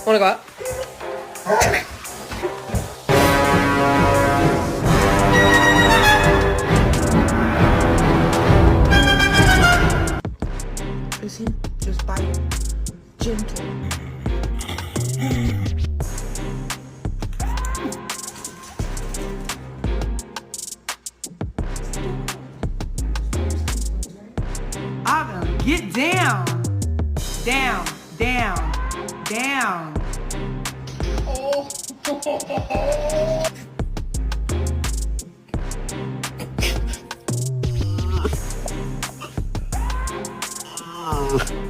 Wanna go out? Listen, just bite. Gentle. Autumn, get down. Down, down, down. Oh.